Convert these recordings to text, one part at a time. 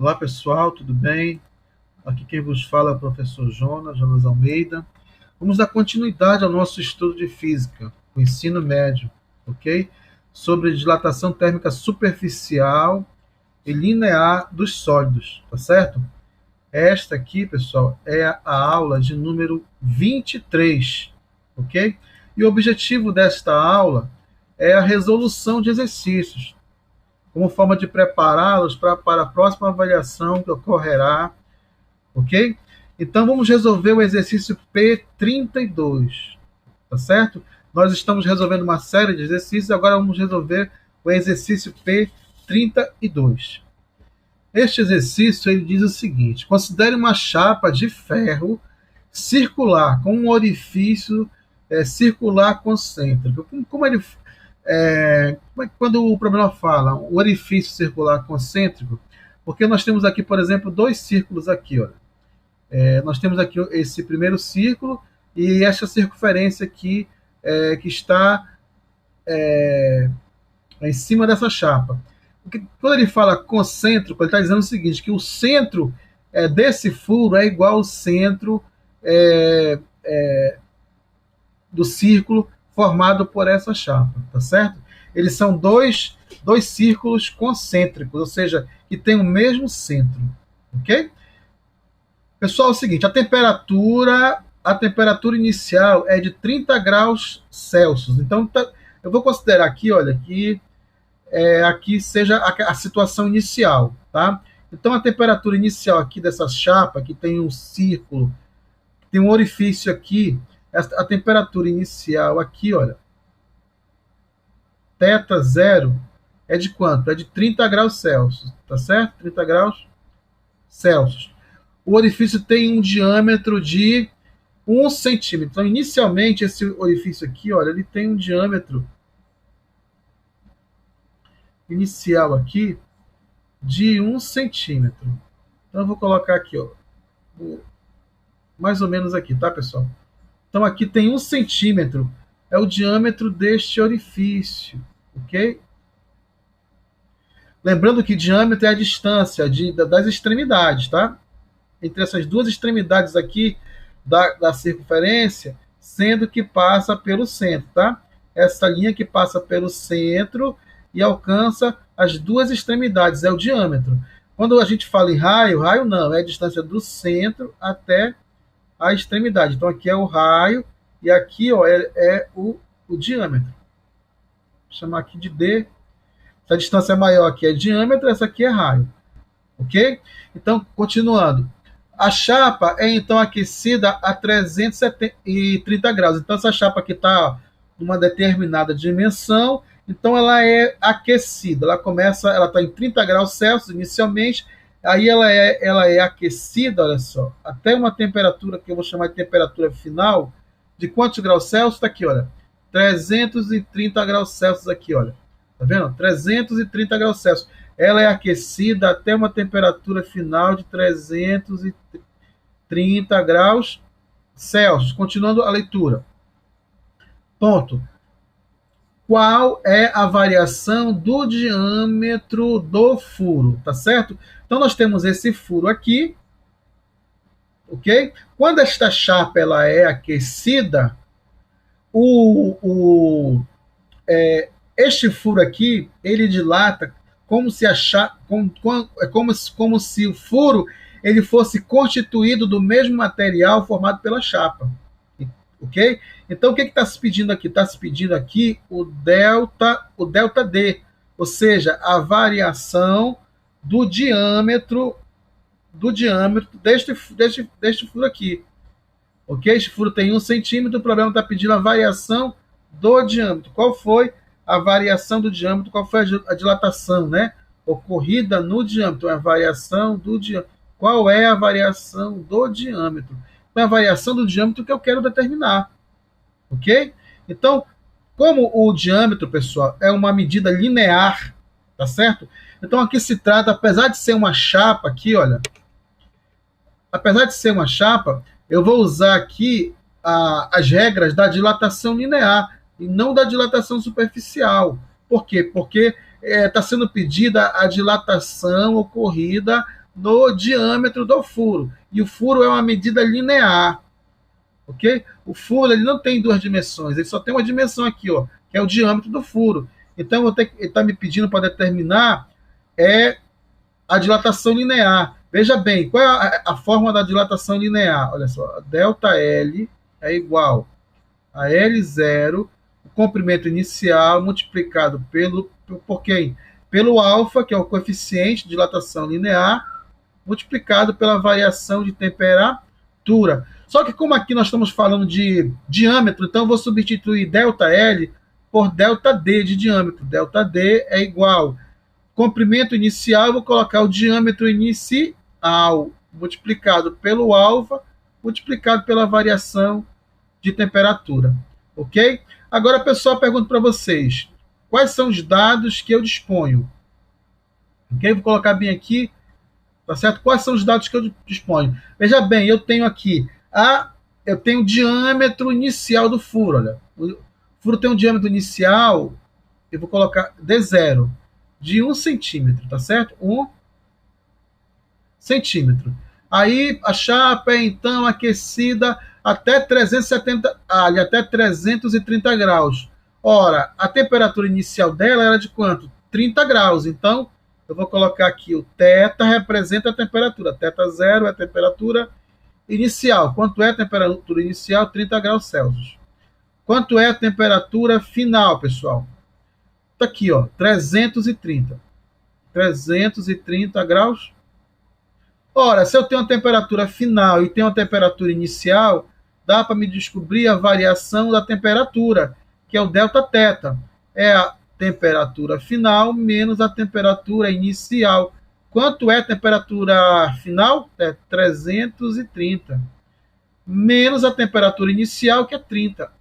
Olá pessoal, tudo bem? Aqui quem vos fala é o professor Jonas Almeida. Vamos dar continuidade ao nosso estudo de física, o ensino médio, ok? Sobre dilatação térmica superficial e linear dos sólidos, tá certo? Esta aqui, pessoal, é a aula de número 23, ok? E o objetivo desta aula é a resolução de exercícios, como forma de prepará-los para a próxima avaliação que ocorrerá, ok? Então vamos resolver o exercício P32, tá certo? Nós estamos resolvendo uma série de exercícios, agora vamos resolver o exercício P32. Este exercício ele diz o seguinte: considere uma chapa de ferro circular com um orifício circular concêntrico. Como ele quando o problema fala o orifício circular concêntrico, porque nós temos aqui, por exemplo, dois círculos aqui, olha. Nós temos aqui esse primeiro círculo e essa circunferência aqui que está em cima dessa chapa. Porque quando ele fala concêntrico, ele está dizendo o seguinte, que o centro desse furo é igual ao centro do círculo formado por essa chapa, tá certo? Eles são dois círculos concêntricos, ou seja, que têm o mesmo centro, ok? Pessoal, é o seguinte, a temperatura inicial é de 30 graus Celsius. Então, eu vou considerar aqui, olha, que aqui seja a situação inicial, tá? Então, a temperatura inicial aqui dessa chapa, que tem um círculo, tem um orifício aqui, a temperatura inicial aqui, olha, θ0 é de quanto? É de 30 graus Celsius, tá certo? 30 graus Celsius. O orifício tem um diâmetro de 1 centímetro. Então, inicialmente, esse orifício aqui, olha, ele tem um diâmetro inicial aqui de 1 centímetro. Então, eu vou colocar aqui, ó, mais ou menos aqui, tá, pessoal? Então, aqui tem 1 centímetro, é o diâmetro deste orifício, ok? Lembrando que diâmetro é a distância das extremidades, tá? Entre essas duas extremidades aqui da circunferência, sendo que passa pelo centro, tá? Essa linha que passa pelo centro e alcança as duas extremidades, é o diâmetro. Quando a gente fala em raio não, é a distância do centro até a extremidade. Então, aqui é o raio e aqui, ó, é o diâmetro. Vou chamar aqui de D. Essa distância maior aqui é diâmetro, essa aqui é raio. Ok? Então, continuando. A chapa é, então, aquecida a 330 graus. Então, essa chapa aqui está numa determinada dimensão, então ela é aquecida. Ela está em 30 graus Celsius inicialmente, aí ela é aquecida, olha só, até uma temperatura que eu vou chamar de temperatura final, de quantos graus Celsius? Está aqui, olha, 330 graus Celsius aqui, olha. Tá vendo? 330 graus Celsius. Ela é aquecida até uma temperatura final de 330 graus Celsius. Continuando a leitura. Ponto. Qual é a variação do diâmetro do furo? Tá certo? Então, nós temos esse furo aqui. Ok? Quando esta chapa ela é aquecida, este furo aqui, ele dilata como se o furo ele fosse constituído do mesmo material formado pela chapa. Ok? Então, o que está se pedindo aqui? Está se pedindo aqui o delta D, ou seja, a variação do diâmetro deste furo aqui. Ok? Este furo tem 1 centímetro, o problema está pedindo a variação do diâmetro. Qual foi a variação do diâmetro? Qual foi a dilatação, né? Ocorrida no diâmetro, a variação do diâmetro. Qual é a variação do diâmetro? É a variação do diâmetro que eu quero determinar. Ok? Então, como o diâmetro, pessoal, é uma medida linear, tá certo? Então, aqui se trata, apesar de ser uma chapa aqui, olha, apesar de ser uma chapa, eu vou usar aqui as regras da dilatação linear e não da dilatação superficial. Por quê? Porque está sendo pedida a dilatação ocorrida no diâmetro do furo. E o furo é uma medida linear, ok? O furo ele não tem duas dimensões, ele só tem uma dimensão aqui, ó, que é o diâmetro do furo. Então, ele está me pedindo para determinar a dilatação linear. Veja bem, qual é a forma da dilatação linear? Olha só, delta L é igual a L0, o comprimento inicial multiplicado por quem? Pelo alfa, que é o coeficiente de dilatação linear, multiplicado pela variação de temperatura. Só que como aqui nós estamos falando de diâmetro, então eu vou substituir ΔL por ΔD de diâmetro. ΔD é igual comprimento inicial, eu vou colocar o diâmetro inicial multiplicado pelo alfa, multiplicado pela variação de temperatura. Ok? Agora, pessoal, pergunto para vocês, quais são os dados que eu disponho? Ok? Vou colocar bem aqui, tá certo? Quais são os dados que eu disponho? Veja bem, eu tenho aqui eu tenho o diâmetro inicial do furo. Olha, o furo tem um diâmetro inicial, eu vou colocar D0, de 1 centímetro, tá certo? 1 centímetro. Aí a chapa é então aquecida até 370, até 330 graus. Ora, a temperatura inicial dela era de quanto? 30 graus. Então, eu vou colocar aqui o θ representa a temperatura. θ0 é a temperatura inicial. Quanto é a temperatura inicial? 30 graus Celsius. Quanto é a temperatura final, pessoal? Está aqui, ó, 330. 330 graus. Ora, se eu tenho uma temperatura final e tenho uma temperatura inicial, dá para me descobrir a variação da temperatura, que é o Δθ. É a temperatura final menos a temperatura inicial. Quanto é a temperatura final? É 330. Menos a temperatura inicial, que é 30.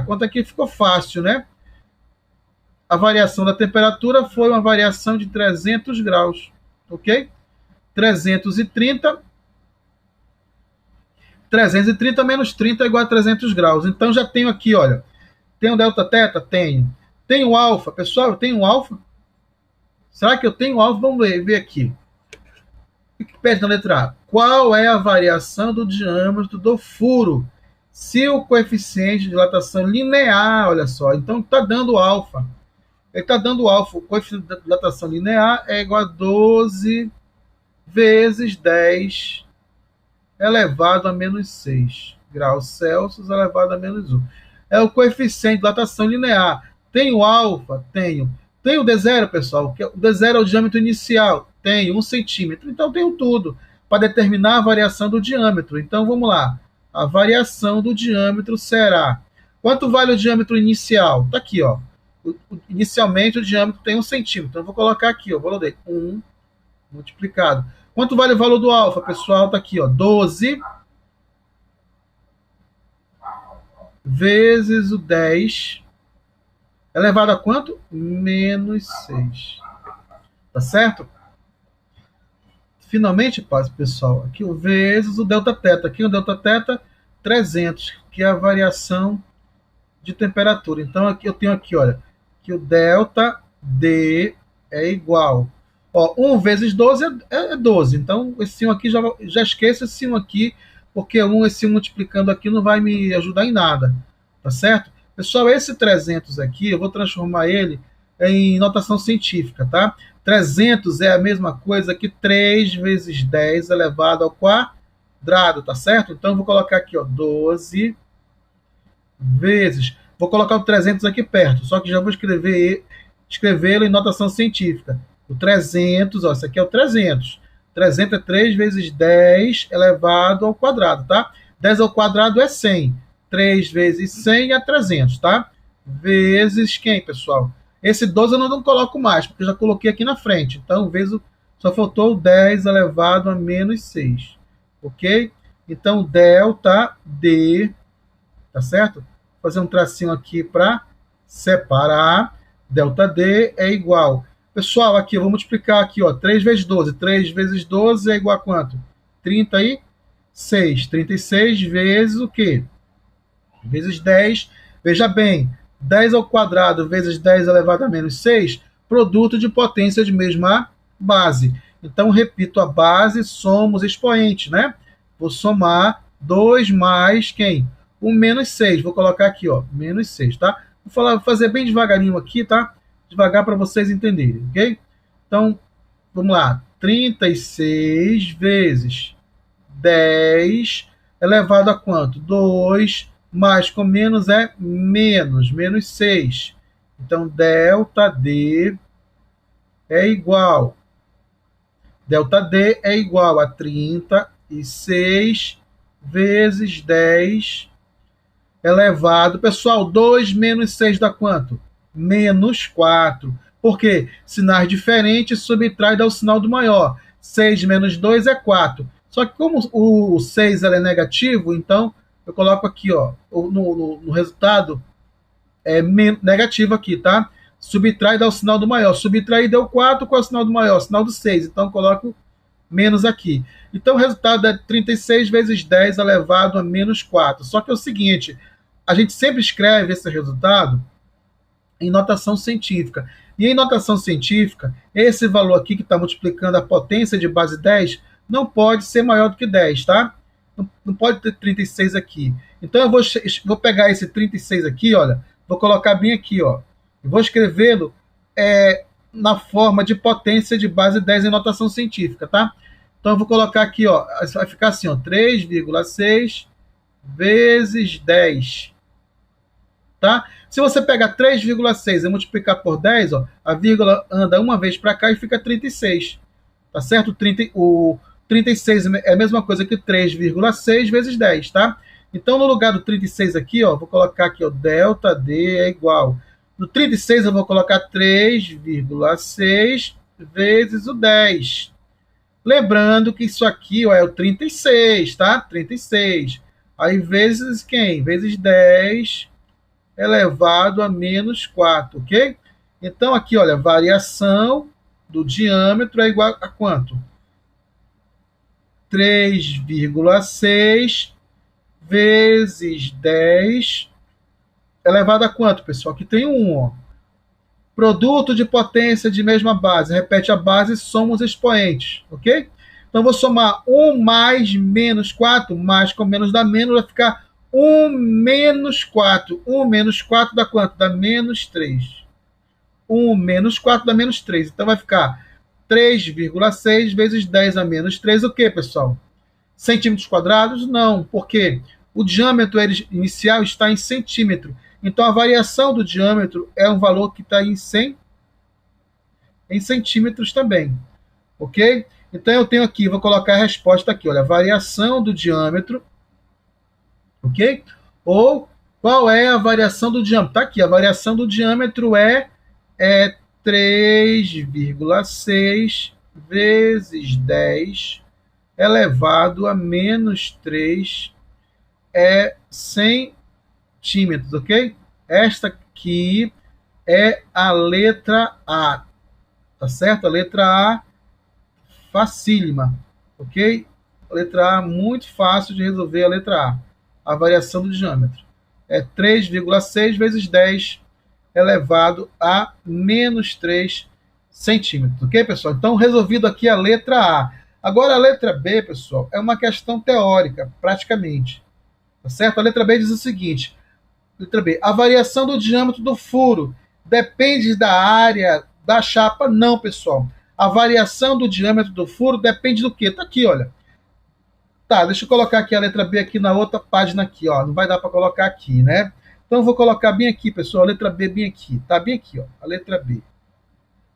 Quanto aqui ficou fácil, né? A variação da temperatura foi uma variação de 300 graus. Ok? 330 menos 30 é igual a 300 graus. Então já tenho aqui, olha, tem o Δθ? Tenho. Tenho alfa, pessoal, eu tenho alfa? Será que eu tenho alfa? Vamos ver aqui. O que pede na letra A? Qual é a variação do diâmetro do furo? Se o coeficiente de dilatação linear, olha só, então está dando alfa. Ele está dando alfa. O coeficiente de dilatação linear é igual a 12 vezes 10 elevado a menos 6 graus Celsius elevado a menos 1. É o coeficiente de dilatação linear. Tenho alfa? Tenho. Tenho D0, pessoal? O D0 é o diâmetro inicial. Tenho 1 centímetro. Então, tenho tudo para determinar a variação do diâmetro. Então, vamos lá. A variação do diâmetro será... Quanto vale o diâmetro inicial? Está aqui, ó. Inicialmente, o diâmetro tem 1 centímetro. Então, eu vou colocar aqui, ó. Valor de 1 multiplicado. Quanto vale o valor do alfa, pessoal? Está aqui, ó. 12 vezes o 10 elevado a quanto? Menos 6. Tá certo? Finalmente, pessoal, aqui o vezes o Δθ. Aqui o Δθ 300, que é a variação de temperatura. Então, aqui eu tenho aqui, olha, que o ΔD é igual. Ó, 1 vezes 12 é 12. Então, esse 1 aqui, já esqueça esse 1 aqui, porque esse 1 multiplicando aqui não vai me ajudar em nada. Tá certo? Pessoal, esse 300 aqui, eu vou transformar ele em notação científica, tá? 300 é a mesma coisa que 3 vezes 10 elevado ao quadrado, tá certo? Então, eu vou colocar aqui, ó, 12 vezes... Vou colocar o 300 aqui perto, só que já vou escrevê-lo em notação científica. O 300, ó, isso aqui é o 300. 300 é 3 vezes 10 elevado ao quadrado, tá? 10 ao quadrado é 100. 3 vezes 100 é 300, tá? Vezes quem, pessoal? Esse 12 eu não coloco mais, porque eu já coloquei aqui na frente. Então, só faltou 10 elevado a menos 6. Ok? Então, delta D, tá certo? Vou fazer um tracinho aqui para separar. Delta D é igual. Pessoal, aqui eu vou multiplicar aqui, ó, 3 vezes 12. 3 vezes 12 é igual a quanto? 36. 36 vezes o quê? Vezes 10. Veja bem, 10 ao quadrado vezes 10 elevado a menos 6, produto de potência de mesma base. Então, repito a base, somos expoentes, né? Vou somar 2 mais quem? O menos 6. Vou colocar aqui, ó, menos 6, tá? Vou fazer bem devagarinho aqui, tá? Devagar para vocês entenderem, ok? Então, vamos lá. 36 vezes 10 elevado a quanto? 2 mais com menos é menos, menos 6. Então, ΔD é igual. ΔD é igual a 36 vezes 10 elevado. Pessoal, 2 menos 6 dá quanto? Menos 4. Por quê? Sinais diferentes subtrai dá o sinal do maior. 6 menos 2 é 4. Só que como o 6 é negativo, então eu coloco aqui, ó, no resultado é negativo aqui, tá? Subtrai dá o sinal do maior. Subtrair deu 4, qual é o sinal do maior? Sinal do 6. Então eu coloco menos aqui. Então o resultado é 36 vezes 10 elevado a menos 4. Só que é o seguinte, a gente sempre escreve esse resultado em notação científica. E em notação científica, esse valor aqui que está multiplicando a potência de base 10 não pode ser maior do que 10, tá? Não pode ter 36 aqui. Então eu vou pegar esse 36 aqui, olha, vou colocar bem aqui, ó. E vou escrevê-lo na forma de potência de base 10 em notação científica, tá? Então eu vou colocar aqui, ó, vai ficar assim, ó, 3,6 vezes 10, tá? Se você pegar 3,6 e multiplicar por 10, ó, a vírgula anda uma vez para cá e fica 36, tá certo? O 36 é a mesma coisa que 3,6 vezes 10, tá? Então, no lugar do 36 aqui, ó, vou colocar aqui, ó, ΔD é igual. No 36 eu vou colocar 3,6 vezes o 10. Lembrando que isso aqui, ó, é o 36, tá? 36. Aí vezes quem? Vezes 10 elevado a menos 4, ok? Então, aqui, olha, variação do diâmetro é igual a quanto? 3,6 vezes 10 elevado a quanto, pessoal? Aqui tem 1, ó. Produto de potência de mesma base. Repete a base, soma os expoentes, ok? Então, vou somar 1 mais menos 4, mais com menos dá menos, vai ficar 1 menos 4. 1 menos 4 dá quanto? Dá menos 3. 1 menos 4 dá menos 3. Então, vai ficar 3,6 vezes 10 a menos 3, o que, pessoal? Centímetros quadrados? Não, porque o diâmetro inicial está em centímetro. Então, a variação do diâmetro é um valor que está em centímetros também, ok? Então, eu tenho aqui, vou colocar a resposta aqui, olha, variação do diâmetro, ok? Ou, qual é a variação do diâmetro? Está aqui, a variação do diâmetro é 3,6 vezes 10 elevado a menos 3 centímetros, ok? Esta aqui é a letra A, tá certo? A letra A facílima, ok? A letra A muito fácil de resolver, a letra A. A variação do diâmetro é 3,6 vezes 10 elevado a menos 3 centímetros, ok, pessoal? Então, resolvido aqui a letra A. Agora, a letra B, pessoal, é uma questão teórica, praticamente. Tá certo? A letra B diz o seguinte: letra B, a variação do diâmetro do furo depende da área da chapa? Não, pessoal. A variação do diâmetro do furo depende do quê? Tá aqui, olha. Tá, deixa eu colocar aqui a letra B aqui na outra página aqui, ó. Não vai dar para colocar aqui, né? Então eu vou colocar bem aqui, pessoal, a letra B bem aqui. Tá bem aqui, ó, a letra B.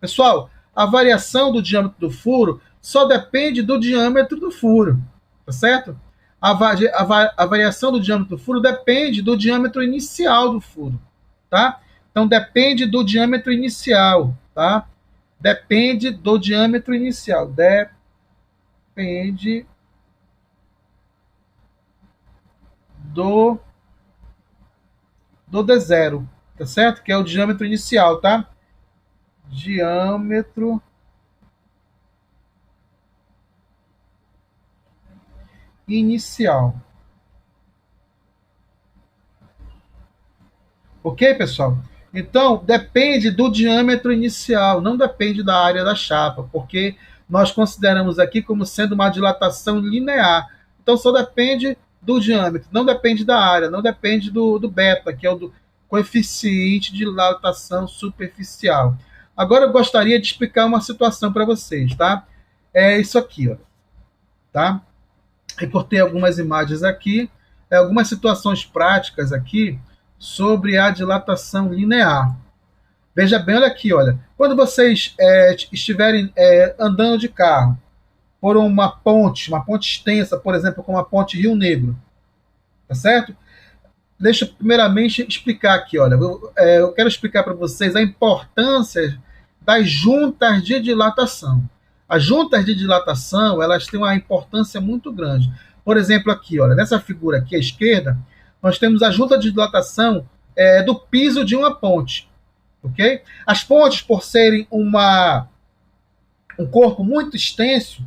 Pessoal, a variação do diâmetro do furo só depende do diâmetro do furo, tá certo? A variação do diâmetro do furo depende do diâmetro inicial do furo, tá? Então, depende do diâmetro inicial, tá? Depende do diâmetro inicial. Depende do D0, tá certo? Que é o diâmetro inicial, tá? Diâmetro inicial. Ok, pessoal? Então, depende do diâmetro inicial, não depende da área da chapa, porque nós consideramos aqui como sendo uma dilatação linear. Então, só depende do diâmetro, não depende da área, não depende do beta, que é o do coeficiente de dilatação superficial. Agora, eu gostaria de explicar uma situação para vocês, tá? É isso aqui, ó, tá? Recortei algumas imagens aqui, algumas situações práticas aqui sobre a dilatação linear. Veja bem, olha aqui, olha. Quando vocês estiverem andando de carro por uma ponte extensa, por exemplo, como a ponte Rio Negro, tá certo? Deixa eu primeiramente explicar aqui, olha. Eu quero explicar para vocês a importância das juntas de dilatação. As juntas de dilatação, elas têm uma importância muito grande. Por exemplo, aqui, olha, nessa figura aqui à esquerda, nós temos a junta de dilatação do piso de uma ponte. Okay? As pontes, por serem um corpo muito extenso,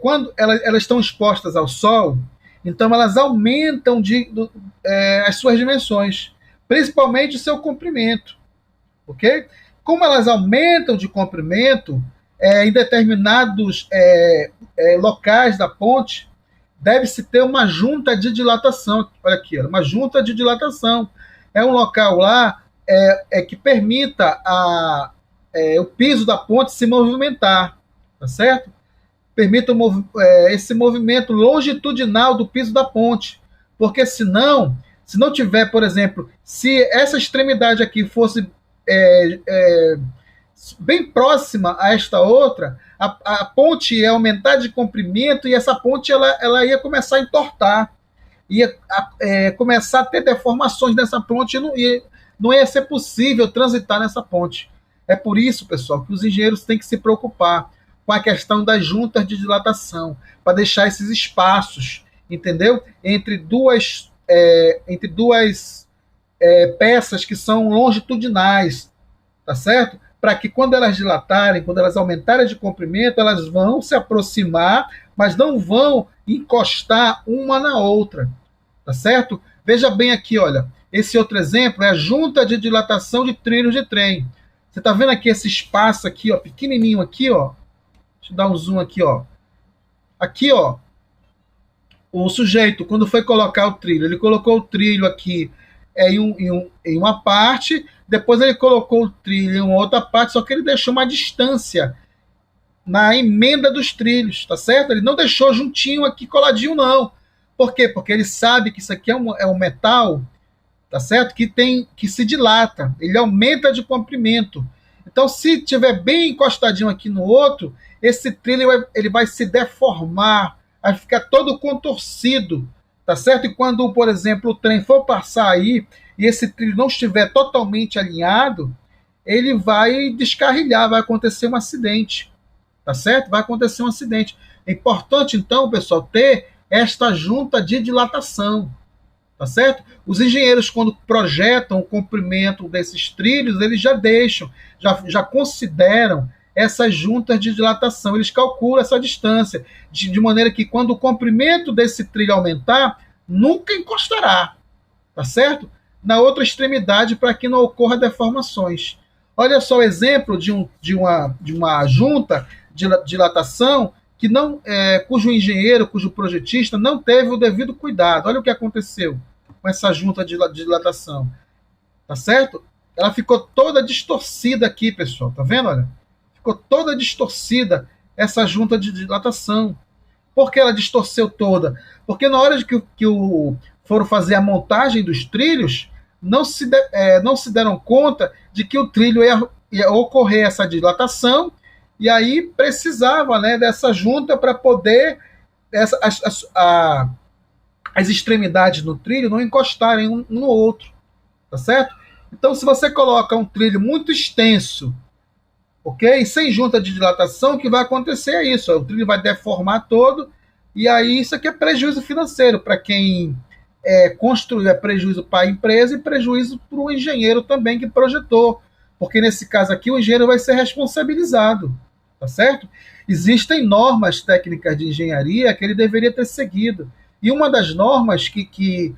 quando elas estão expostas ao sol, então elas aumentam as suas dimensões, principalmente o seu comprimento. Okay? Como elas aumentam de comprimento, em determinados locais da ponte, deve-se ter uma junta de dilatação. Olha aqui, uma junta de dilatação. É um local lá que permita o piso da ponte se movimentar, tá certo? Permita esse movimento longitudinal do piso da ponte, porque se não tiver, por exemplo, se essa extremidade aqui fosse bem próxima a esta outra, a ponte ia aumentar de comprimento e essa ponte ela ia começar a entortar, ia começar a ter deformações nessa ponte e não ia ser possível transitar nessa ponte. É por isso, pessoal, que os engenheiros têm que se preocupar com a questão das juntas de dilatação, para deixar esses espaços, entendeu? Entre duas peças que são longitudinais, tá certo? Para que quando elas dilatarem, quando elas aumentarem de comprimento, elas vão se aproximar, mas não vão encostar uma na outra, tá certo? Veja bem aqui, olha, esse outro exemplo é a junta de dilatação de trilhos de trem. Você está vendo aqui esse espaço aqui, ó, pequenininho aqui, ó. Deixa eu dar um zoom aqui, ó. Aqui, ó, o sujeito, quando foi colocar o trilho, ele colocou o trilho aqui em uma parte, depois ele colocou o trilho em uma outra parte, só que ele deixou uma distância na emenda dos trilhos, tá certo? Ele não deixou juntinho aqui, coladinho, não. Por quê? Porque ele sabe que isso aqui é um metal, tá certo? Que se dilata, ele aumenta de comprimento. Então, se tiver bem encostadinho aqui no outro, esse trilho ele vai se deformar, vai ficar todo contorcido, tá certo? E quando, por exemplo, o trem for passar aí e esse trilho não estiver totalmente alinhado, ele vai descarrilhar, vai acontecer um acidente, tá certo? Vai acontecer um acidente. É importante, então, pessoal, ter esta junta de dilatação, tá certo? Os engenheiros, quando projetam o comprimento desses trilhos, eles já deixam, já consideram essas juntas de dilatação, eles calculam essa distância, de maneira que quando o comprimento desse trilho aumentar, nunca encostará, tá certo? Na outra extremidade, para que não ocorra deformações. Olha só o exemplo de uma junta de dilatação que cujo engenheiro, cujo projetista não teve o devido cuidado. Olha o que aconteceu com essa junta de dilatação, tá certo? Ela ficou toda distorcida aqui, pessoal, tá vendo? Olha, ficou toda distorcida essa junta de dilatação. Por que ela distorceu toda? Porque na hora de que foram fazer a montagem dos trilhos, não se deram conta de que o trilho ia ocorrer essa dilatação, e aí precisava, né, dessa junta para poder as extremidades no trilho não encostarem um no outro, tá certo? Então, se você coloca um trilho muito extenso, ok, sem junta de dilatação, o que vai acontecer é isso, o trilho vai deformar todo, e aí isso aqui é prejuízo financeiro para quem construiu, é prejuízo para a empresa e prejuízo para o engenheiro também que projetou, porque nesse caso aqui o engenheiro vai ser responsabilizado, tá certo? Existem normas técnicas de engenharia que ele deveria ter seguido, e uma das normas que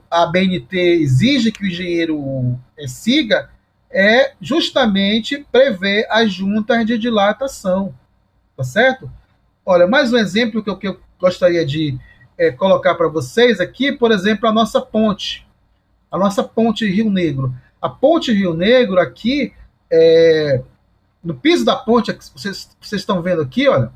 a ABNT exige que o engenheiro siga é justamente prever as juntas de dilatação, tá certo? Olha, mais um exemplo que eu gostaria de colocar para vocês aqui, por exemplo, a nossa ponte Rio Negro. A ponte Rio Negro aqui, no piso da ponte, vocês estão vendo aqui, olha,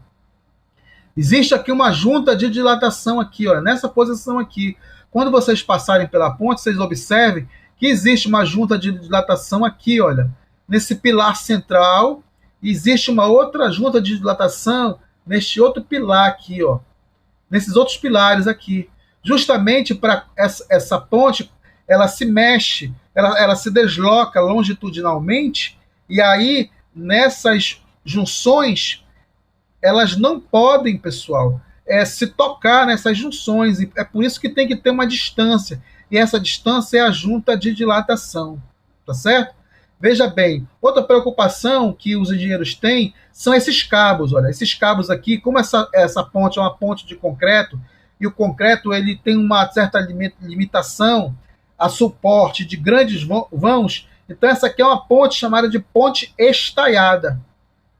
existe aqui uma junta de dilatação aqui, olha, nessa posição aqui. Quando vocês passarem pela ponte, vocês observem que existe uma junta de dilatação aqui, olha, nesse pilar central. Existe uma outra junta de dilatação neste outro pilar aqui, ó, nesses outros pilares aqui. Justamente para essa ponte, ela se mexe, ela se desloca longitudinalmente, e aí, nessas junções, elas não podem, pessoal, se tocar nessas junções. E é por isso que tem que ter uma distância. E essa distância é a junta de dilatação. Tá certo? Veja bem, outra preocupação que os engenheiros têm são esses cabos. Olha, esses cabos aqui, como essa ponte é uma ponte de concreto, e o concreto ele tem uma certa limitação a suporte de grandes vãos, então essa aqui é uma ponte chamada de ponte estaiada.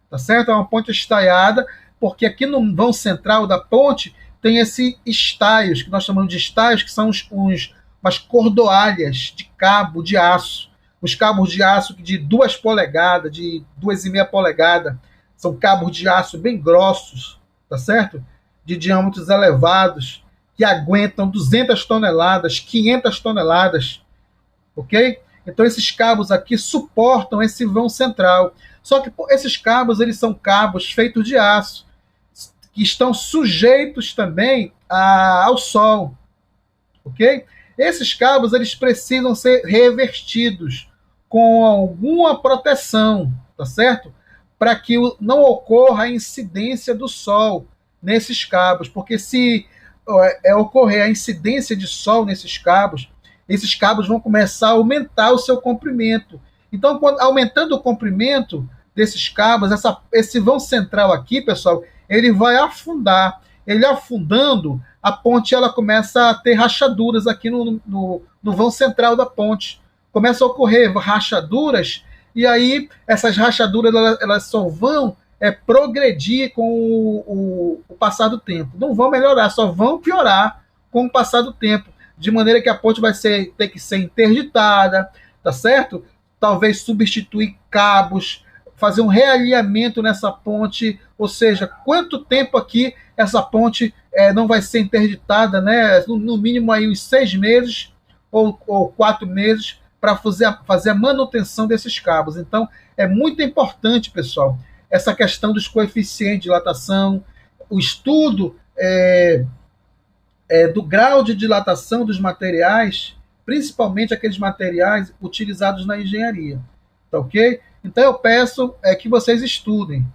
Tá certo? É uma ponte estaiada, porque aqui no vão central da ponte tem esses estaios, que nós chamamos de estaios, que são umas cordoalhas de cabo de aço. Os cabos de aço de 2 polegadas, de 2,5 polegadas, são cabos de aço bem grossos, tá certo? De diâmetros elevados, que aguentam 200 toneladas, 500 toneladas, ok? Então esses cabos aqui suportam esse vão central. Só que esses cabos, eles são cabos feitos de aço, que estão sujeitos também ao sol, ok? Esses cabos, eles precisam ser revestidos com alguma proteção, tá certo? Para que não ocorra a incidência do sol nesses cabos, porque se ocorrer a incidência de sol nesses cabos, esses cabos vão começar a aumentar o seu comprimento. Então, aumentando o comprimento desses cabos, esse vão central aqui, pessoal, ele vai afundar. Ele afundando, a ponte ela começa a ter rachaduras aqui no vão central da ponte. Começa a ocorrer rachaduras, e aí essas rachaduras elas só vão progredir com o passar do tempo. Não vão melhorar, só vão piorar com o passar do tempo. De maneira que a ponte vai ter que ser interditada, tá certo? Talvez substituir cabos, fazer um realinhamento nessa ponte, ou seja, quanto tempo aqui essa ponte não vai ser interditada, né? No mínimo aí uns 6 meses ou 4 meses para fazer a manutenção desses cabos. Então, é muito importante, pessoal, essa questão dos coeficientes de dilatação, o estudo do grau de dilatação dos materiais, principalmente aqueles materiais utilizados na engenharia. Tá ok? Então eu peço que vocês estudem,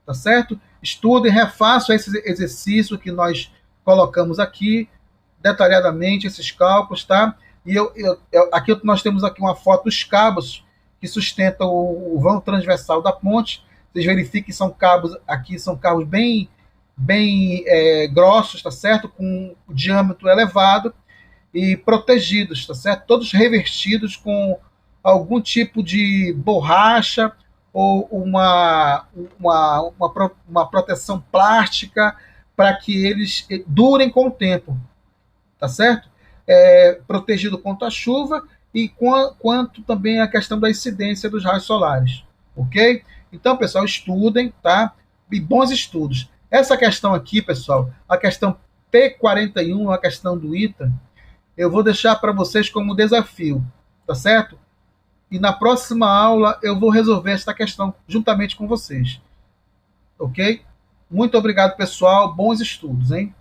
tá certo? Estudem, refaçam esse exercício que nós colocamos aqui, detalhadamente, esses cálculos, tá? E aqui nós temos aqui uma foto dos cabos que sustentam o vão transversal da ponte. Vocês verifiquem que são cabos bem grossos, tá certo? Com diâmetro elevado e protegidos, tá certo? Todos revestidos com algum tipo de borracha ou uma proteção plástica para que eles durem com o tempo, tá certo? Protegido contra a chuva e quanto também a questão da incidência dos raios solares, ok? Então, pessoal, estudem, tá? E bons estudos. Essa questão aqui, pessoal, a questão P41, a questão do ITA, eu vou deixar para vocês como desafio, tá certo? E na próxima aula eu vou resolver esta questão juntamente com vocês, ok? Muito obrigado, pessoal. Bons estudos, hein?